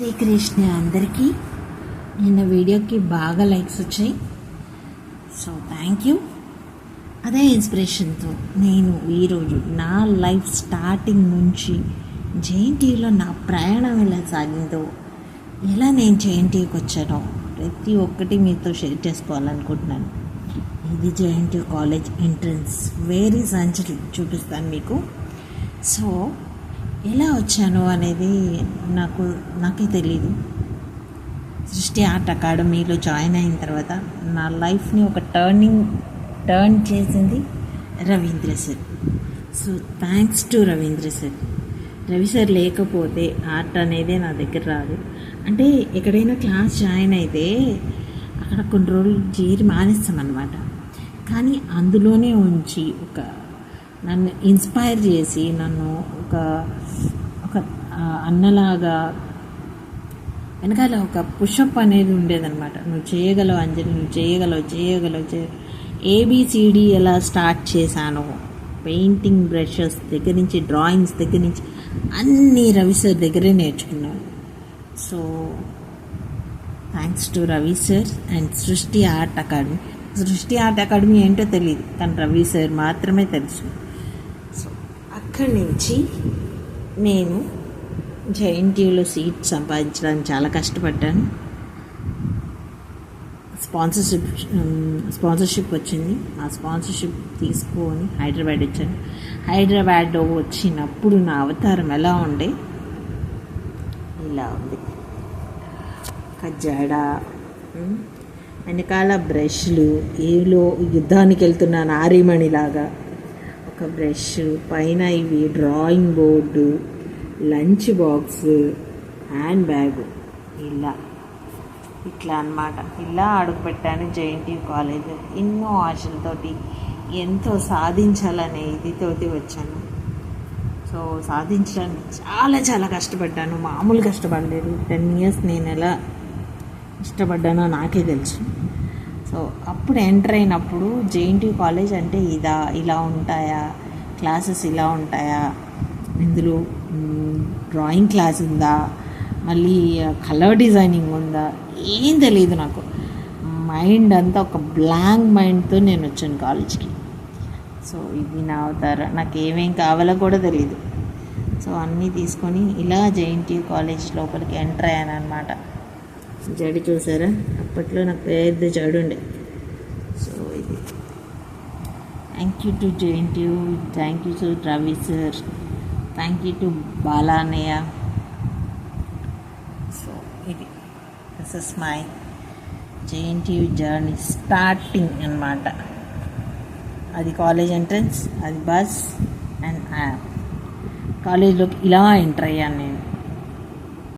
శ్రీకృష్ణ అందరికీ నిన్న వీడియోకి బాగా లైక్స్ వచ్చాయి. So thank you. అదే ఇన్స్పిరేషన్తో నేను ఈరోజు నా లైఫ్ స్టార్టింగ్ నుంచి జేఎన్టీయూలో నా ప్రయాణం ఎలా సాగిందో, ఎలా నేను జేఎన్టీయూకి వచ్చానో ప్రతి ఒక్కటి మీతో షేర్ చేసుకోవాలనుకుంటున్నాను. ఇది జేఎన్టీయూ కాలేజ్ ఎంట్రన్స్ వేరీ సంచలి చూపిస్తాను మీకు. సో ఎలా వచ్చాను అనేది నాకే తెలీదు. సృష్టి ఆర్ట్ అకాడమీలో జాయిన్ అయిన తర్వాత నా లైఫ్ని ఒక టర్న్ చేసింది Ravindra sir. So thanks to Ravindra sir. Ravi sir లేకపోతే ఆర్ట్ అనేది నా దగ్గర రాదు. అంటే ఎక్కడైనా క్లాస్ జాయిన్ అయితే అక్కడ కొన్ని రోజులు చేరి మానేస్తామన్నమాట. కానీ అందులోనే ఉంచి నన్ను ఇన్స్పైర్ చేసి నన్ను ఒక అన్నలాగా వెనకాల ఒక పుషప్ అనేది ఉండేదన్నమాట. నువ్వు చేయగలవు అంజలి, నువ్వు చేయగలవు. ఏబిసిడి ఎలా స్టార్ట్ చేశాను, పెయింటింగ్ బ్రషెస్ దగ్గర నుంచి, డ్రాయింగ్స్ దగ్గర నుంచి అన్నీ రవి సార్ దగ్గరే నేర్చుకున్నాను. So thanks to Ravi sir and సృష్టి ఆర్ట్ అకాడమీ. సృష్టి ఆర్ట్ అకాడమీ ఏంటో తెలియదు, కానీ రవి సార్ మాత్రమే తెలుసు. సో అక్కడి నుంచి నేను జేఎన్టీయూలో సీట్ సంపాదించడానికి చాలా కష్టపడ్డాను. స్పాన్సర్షిప్ వచ్చింది. ఆ స్పాన్సర్షిప్ తీసుకొని హైదరాబాద్ వచ్చాను. హైదరాబాద్ వచ్చినప్పుడు నా అవతారం ఎలా ఉండే, ఇలా ఉంది. కజ్జాడ, వెనకాల బ్రష్లు, ఏలో యుద్ధానికి వెళ్తున్న నారీమణిలాగా ఒక బ్రష్, పైన ఇవి drawing board, lunch box, hand bag, ఇట్లా అన్నమాట. ఇలా అడుగుపెట్టాను జేఎన్టీయూ కాలేజ్. ఎన్నో ఆశలతోటి, ఎంతో సాధించాలనే ఇదితోటి వచ్చాను. సో సాధించడానికి చాలా చాలా కష్టపడ్డాను. మామూలు కష్టపడలేదు. 10 years నేను ఎలా ఇష్టపడ్డానో నాకే తెలుసు. సో అప్పుడు ఎంటర్ అయినప్పుడు జేఎన్టీయూ కాలేజ్ అంటే ఇలా ఉంటాయా, క్లాసెస్ ఇలా ఉంటాయా, ఇందులో డ్రాయింగ్ క్లాస్ ఉందా, మళ్ళీ కలర్ డిజైనింగ్ ఉందా, ఏం తెలియదు నాకు. మైండ్ అంతా ఒక బ్లాంక్ మైండ్తో నేను వచ్చాను కాలేజ్కి. సో ఇది నా అవతారం. నాకు ఏమేం కావాలో కూడా తెలియదు. సో అన్నీ తీసుకొని ఇలా జేఎన్టీయూ కాలేజ్ లోపలికి ఎంటర్ అయ్యాను అనమాట. జడి చూసారా, అప్పట్లో నాకు పెద్ద జడు ఉండే. సో ఇది thank you to JNTU, thank you to Ravi sir, thank you to Balanayya. So this is my JNTU journey starting అన్నమాట. అది కాలేజ్ ఎంట్రన్స్, అది బస్, అండ్ కాలేజ్లోకి ఇలా ఎంటర్ అయ్యాను నేను.